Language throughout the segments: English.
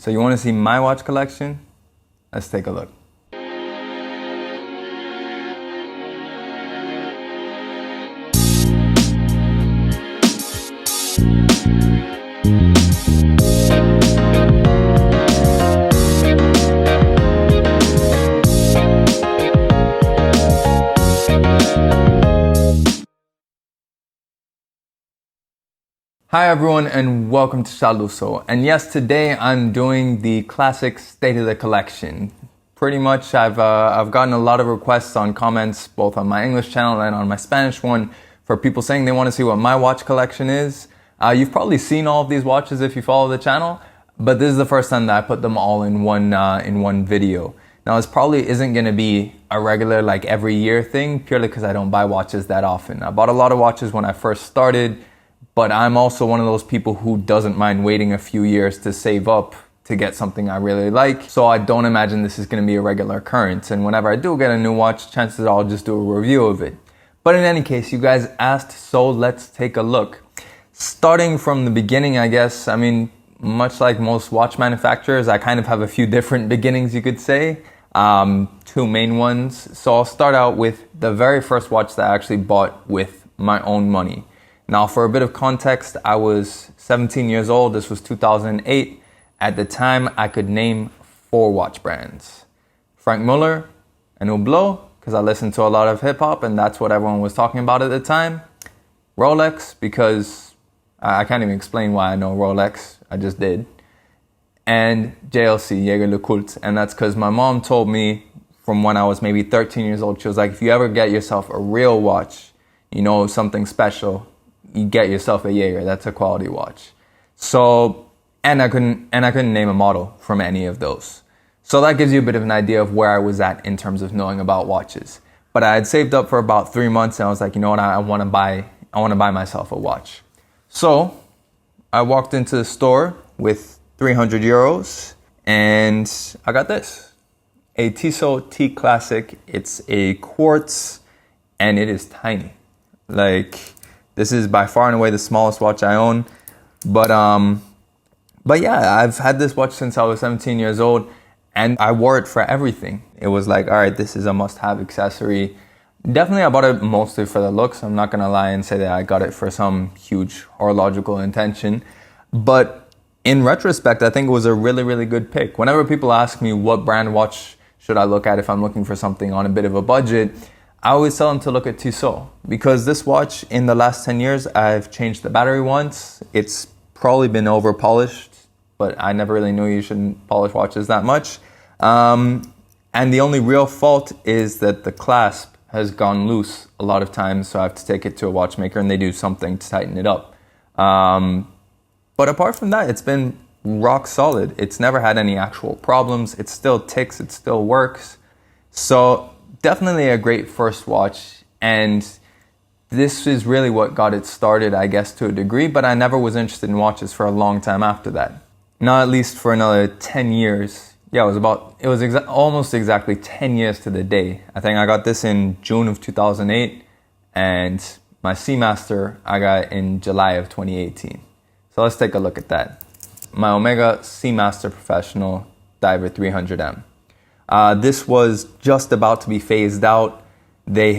So you want to see my watch collection? Let's take a look. Hi everyone and welcome to Shaluso. And yes, today I'm doing the classic state of the collection. Pretty much I've gotten a lot of requests on comments both on my English channel and on my Spanish one for people saying they want to see what my watch collection is. You've probably seen all of these watches if you follow the channel, but this is the first time that I put them all in one video. Now this probably isn't going to be a regular like every year thing purely because I don't buy watches that often. I bought a lot of watches when I first started, but I'm also one of those people who doesn't mind waiting a few years to save up to get something I really like. So I don't imagine this is going to be a regular occurrence. And whenever I do get a new watch, chances are I'll just do a review of it. But in any case, you guys asked, so let's take a look. Starting from the beginning, I guess, I mean, much like most watch manufacturers, I kind of have a few different beginnings, you could say. Two main ones. So I'll start out with the very first watch that I actually bought with my own money. Now, for a bit of context, I was 17 years old. This was 2008. At the time, I could name 4 watch brands. Frank Muller and Hublot, because I listened to a lot of hip hop and that's what everyone was talking about at the time. Rolex, because I can't even explain why I know Rolex. I just did. And JLC, Jaeger LeCoultre. And that's because my mom told me from when I was maybe 13 years old, she was like, if you ever get yourself a real watch, you know, something special, you get yourself a Jaeger. That's a quality watch. So, and I couldn't name a model from any of those. So that gives you a bit of an idea of where I was at in terms of knowing about watches. But I had saved up for about 3 months and I was like, you know what, I want to buy myself a watch. So I walked into the store with 300 euros and I got this, a Tissot T Classic. It's a quartz and it is tiny. Like, this is by far and away the smallest watch I own. But yeah, I've had this watch since I was 17 years old and I wore it for everything. It was like, all right, this is a must-have accessory. Definitely I bought it mostly for the looks. I'm not gonna lie and say that I got it for some huge horological intention. But in retrospect, I think it was a really, really good pick. Whenever people ask me what brand watch should I look at if I'm looking for something on a bit of a budget, I always tell them to look at Tissot because this watch in the last 10 years, I've changed the battery once. It's probably been over polished, but I never really knew you shouldn't polish watches that much. And the only real fault is that the clasp has gone loose a lot of times. So I have to take it to a watchmaker and they do something to tighten it up. But apart from that, it's been rock solid. It's never had any actual problems. It still ticks, it still works. So definitely a great first watch, and this is really what got it started, I guess, to a degree, but I never was interested in watches for a long time after that. Not at least for another 10 years. Yeah, it was almost exactly 10 years to the day. I think I got this in June of 2008, and my Seamaster I got in July of 2018. So let's take a look at that. My Omega Seamaster Professional Diver 300M. This was just about to be phased out. They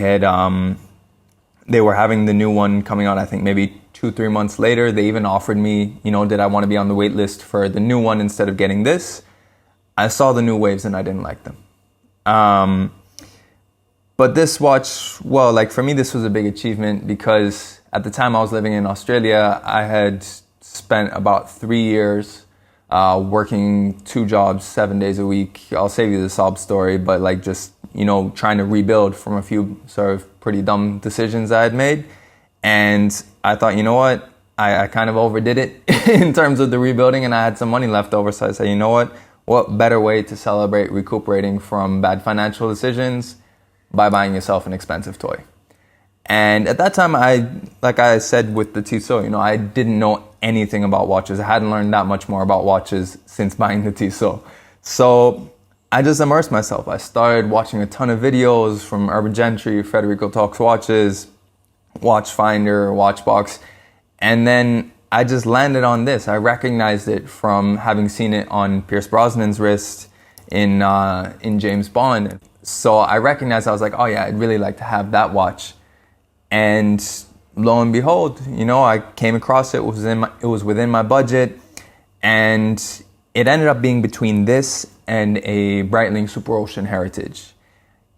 were having the new one coming out, I think maybe 2-3 months later. They even offered me, you know, did I want to be on the wait list for the new one instead of getting this? I saw the new waves and I didn't like them. But this watch, well, like for me, this was a big achievement because at the time I was living in Australia, I had spent about 3 years working 2 jobs, 7 days a week. I'll save you the sob story, but like just, you know, trying to rebuild from a few sort of pretty dumb decisions I had made. And I thought, you know what, I kind of overdid it in terms of the rebuilding and I had some money left over. So I said, you know what better way to celebrate recuperating from bad financial decisions by buying yourself an expensive toy. And at that time, like I said with the Tissot, you know, I didn't know anything about watches. I hadn't learned that much more about watches since buying the Tissot. So I just immersed myself. I started watching a ton of videos from Urban Gentry, Federico Talks Watches, Watchfinder, Watchbox. And then I just landed on this. I recognized it from having seen it on Pierce Brosnan's wrist in James Bond. So I recognized, I was like, oh yeah, I'd really like to have that watch. And lo and behold, you know, I came across it. It was within my budget, and it ended up being between this and a Breitling Super Ocean Heritage.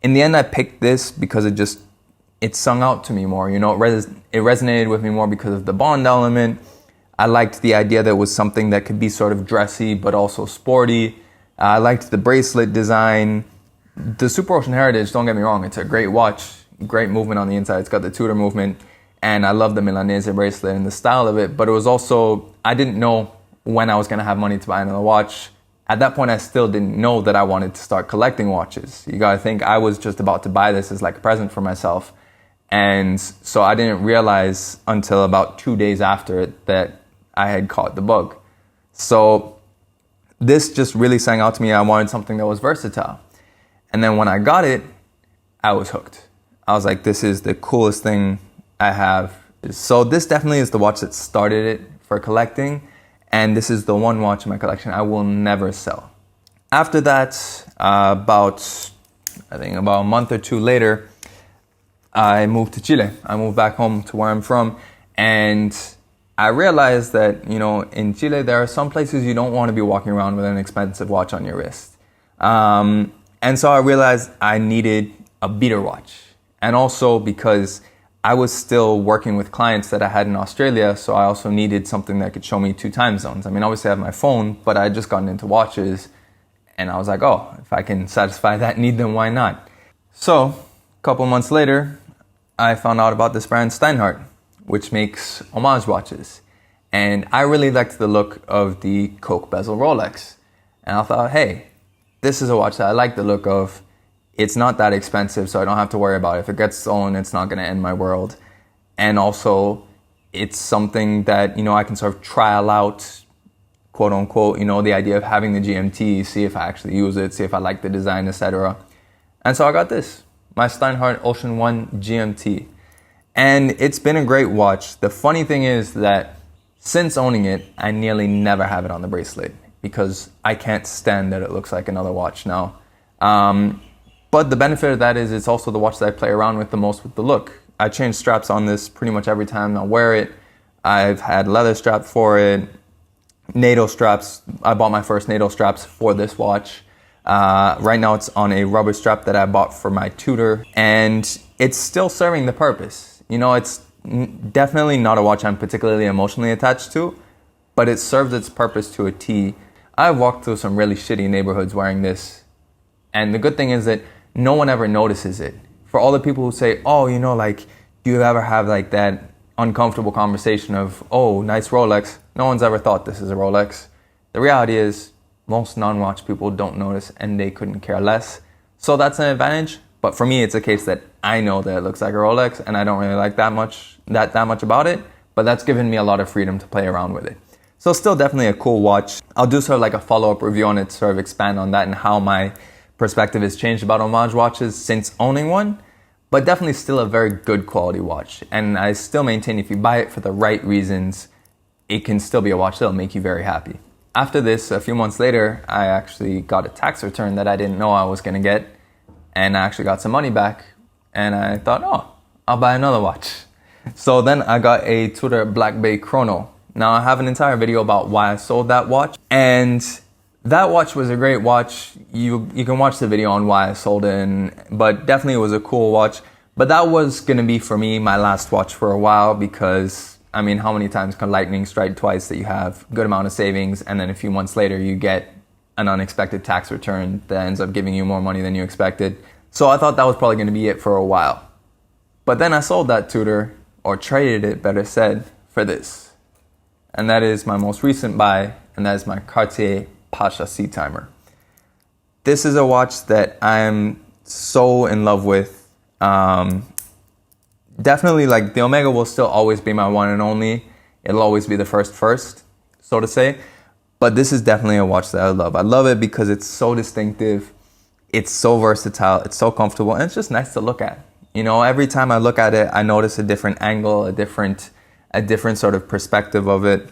In the end, I picked this because it sung out to me more. You know, it resonated with me more because of the Bond element. I liked the idea that it was something that could be sort of dressy but also sporty. I liked the bracelet design. The Super Ocean Heritage, don't get me wrong, it's a great watch, great movement on the inside. It's got the Tudor movement, and I love the Milanese bracelet and the style of it. But it was also, I didn't know when I was going to have money to buy another watch. At that point, I still didn't know that I wanted to start collecting watches. You gotta think, I was just about to buy this as like a present for myself. And so I didn't realize until about 2 days after it that I had caught the bug. So this just really sang out to me. I wanted something that was versatile. And then when I got it, I was hooked. I was like, this is the coolest thing I have. So this definitely is the watch that started it for collecting. And this is the one watch in my collection I will never sell. After that, about a month or two later, I moved to Chile. I moved back home to where I'm from. And I realized that, you know, in Chile, there are some places you don't want to be walking around with an expensive watch on your wrist. And so I realized I needed a beater watch. And also because I was still working with clients that I had in Australia, so I also needed something that could show me 2 time zones. I mean, obviously I have my phone, but I had just gotten into watches, and I was like, oh, if I can satisfy that need, then why not? So a couple months later, I found out about this brand Steinhart, which makes homage watches. And I really liked the look of the Coke bezel Rolex. And I thought, hey, this is a watch that I like the look of. It's not that expensive, so I don't have to worry about it. If it gets stolen, it's not going to end my world. And also, it's something that, you know, I can sort of trial out, quote unquote, you know, the idea of having the GMT, see if I actually use it, see if I like the design, etc. And so I got this, my Steinhart Ocean 1 GMT. And it's been a great watch. The funny thing is that since owning it, I nearly never have it on the bracelet because I can't stand that it looks like another watch now. But the benefit of that is it's also the watch that I play around with the most with the look. I change straps on this pretty much every time I wear it. I've had leather strap for it, NATO straps. I bought my first NATO straps for this watch. Right now it's on a rubber strap that I bought for my Tudor, and it's still serving the purpose. You know, it's definitely not a watch I'm particularly emotionally attached to, but it serves its purpose to a T. I've walked through some really shitty neighborhoods wearing this, and the good thing is that no one ever notices it. For all the people who say, oh, you know, like, do you ever have like that uncomfortable conversation of, oh, nice Rolex? No one's ever thought this is a Rolex. The reality is most non-watch people don't notice and they couldn't care less. So that's an advantage. But for me, it's a case that I know that it looks like a Rolex and I don't really like that much about it, but that's given me a lot of freedom to play around with it. So still definitely a cool watch. I'll do sort of like a follow-up review on it, sort of expand on that and how my perspective has changed about homage watches since owning one, but definitely still a very good quality watch. And I still maintain if you buy it for the right reasons, it can still be a watch that'll make you very happy. After this, a few months later, I actually got a tax return that I didn't know I was gonna get, and I actually got some money back, and I thought, oh, I'll buy another watch. So then I got a Tudor Black Bay Chrono. Now I have an entire video about why I sold that watch, and that watch was a great watch. You can watch the video on why I sold it, but definitely it was a cool watch. But that was going to be, for me, my last watch for a while because, I mean, how many times can lightning strike twice that you have a good amount of savings and then a few months later you get an unexpected tax return that ends up giving you more money than you expected. So I thought that was probably going to be it for a while. But then I sold that Tudor, or traded it, better said, for this. And that is my most recent buy, and that is my Cartier Pasha Seatimer. This is a watch that I'm so in love with. Definitely, like, the Omega will still always be my one and only. It'll always be the first, so to say. But this is definitely a watch that I love. I love it because it's so distinctive. It's so versatile. It's so comfortable. And it's just nice to look at. You know, every time I look at it, I notice a different angle, a different a different sort of perspective of it.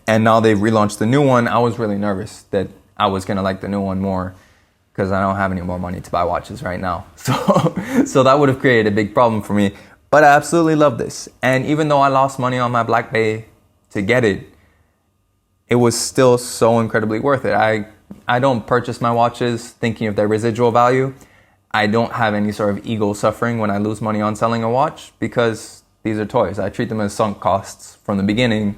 And now they've relaunched the new one. I was really nervous that I was gonna like the new one more because I don't have any more money to buy watches right now. So that would have created a big problem for me. But I absolutely love this. And even though I lost money on my Black Bay to get it, it was still so incredibly worth it. I don't purchase my watches thinking of their residual value. I don't have any sort of ego suffering when I lose money on selling a watch because these are toys. I treat them as sunk costs from the beginning.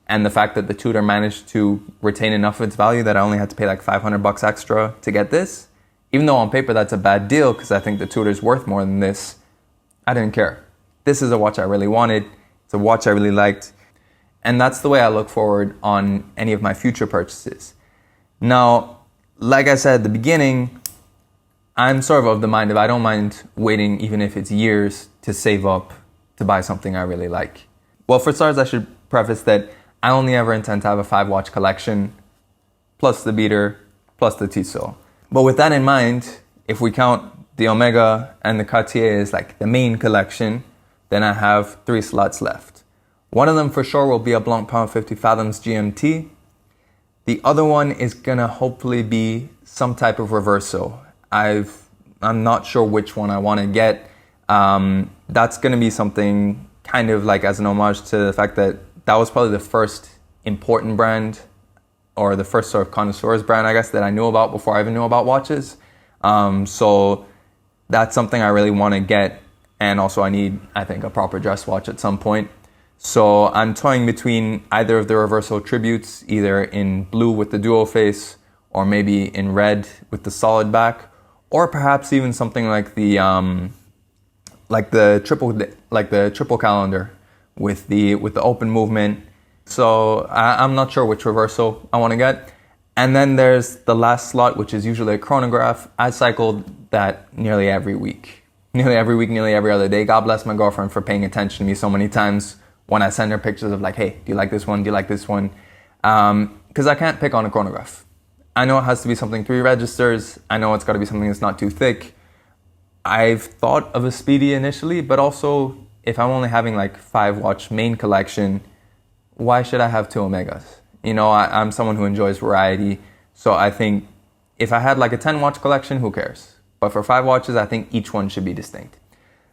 And the fact that the Tudor managed to retain enough of its value that I only had to pay like $500 extra to get this, even though on paper that's a bad deal because I think the Tudor's worth more than this, I didn't care. This is a watch I really wanted. It's a watch I really liked. And that's the way I look forward on any of my future purchases. Now, like I said at the beginning, I'm sort of the mind of I don't mind waiting even if it's years to save up to buy something I really like. Well, for starters, I should preface that I only ever intend to have a 5-watch collection, plus the beater, plus the Tissot. But with that in mind, if we count the Omega and the Cartier as like the main collection, then I have 3 slots left. One of them for sure will be a Blancpain 50 Fathoms GMT. The other one is gonna hopefully be some type of Reverso. I'm not sure which one I wanna get. That's gonna be something kind of like as an homage to the fact that that was probably the first important brand or the first sort of connoisseur's brand, I guess, that I knew about before I even knew about watches. So that's something I really want to get. And also I need, I think, a proper dress watch at some point. So I'm toying between either of the Reverso tributes, either in blue with the duo face or maybe in red with the solid back, or perhaps even something like the triple calendar with the open movement. So I'm not sure which Reverso I want to get. And then there's the last slot, which is usually a chronograph. I cycled that nearly every week, nearly every other day. God bless my girlfriend for paying attention to me so many times when I send her pictures of like, hey, do you like this one? Do you like this one? Because I can't pick on a chronograph. I know it has to be something 3 registers. I know it's got to be something that's not too thick. I've thought of a Speedy initially, but also if I'm only having like 5-watch main collection, why should I have 2 Omegas? You know, I'm someone who enjoys variety. So I think if I had like a 10-watch collection, who cares? But for 5 watches, I think each one should be distinct.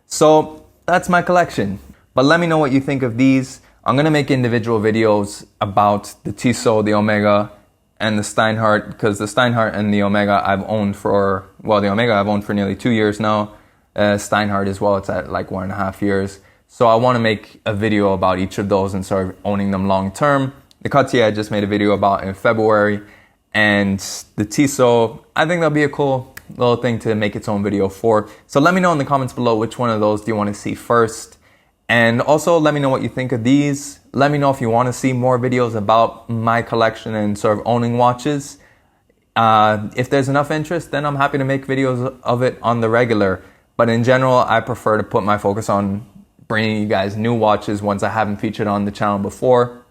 So that's my collection. But let me know what you think of these. I'm going to make individual videos about the Tissot, the Omega, and the Steinhart, because the Steinhart and the Omega I've owned for, well, the Omega I've owned for nearly 2 years now. Steinhart as well, it's at like 1.5 years. So I want to make a video about each of those and start owning them long term. The Cartier I just made a video about in February, and the Tissot, I think that'll be a cool little thing to make its own video for. So let me know in the comments below which one of those do you want to see first. And also let me know what you think of these. Let me know if you want to see more videos about my collection and sort of owning watches. If there's enough interest, then I'm happy to make videos of it on the regular. But in general, I prefer to put my focus on bringing you guys new watches, ones I haven't featured on the channel before.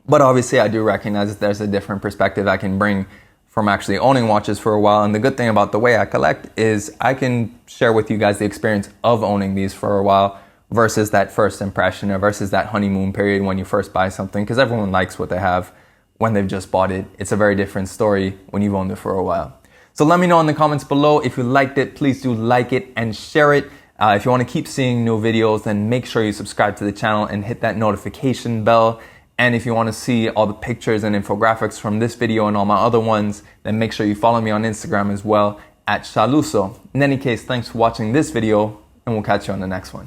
But obviously, I do recognize that there's a different perspective I can bring from actually owning watches for a while. And the good thing about the way I collect is I can share with you guys the experience of owning these for a while versus that first impression or versus that honeymoon period when you first buy something, because everyone likes what they have when they've just bought it. It's a very different story when you've owned it for a while. So let me know in the comments below. If you liked it, please do like it and share it. If you want to keep seeing new videos, then make sure you subscribe to the channel and hit that notification bell. And if you want to see all the pictures and infographics from this video and all my other ones, then make sure you follow me on Instagram as well at Shaluso. In any case, thanks for watching this video, and we'll catch you on the next one.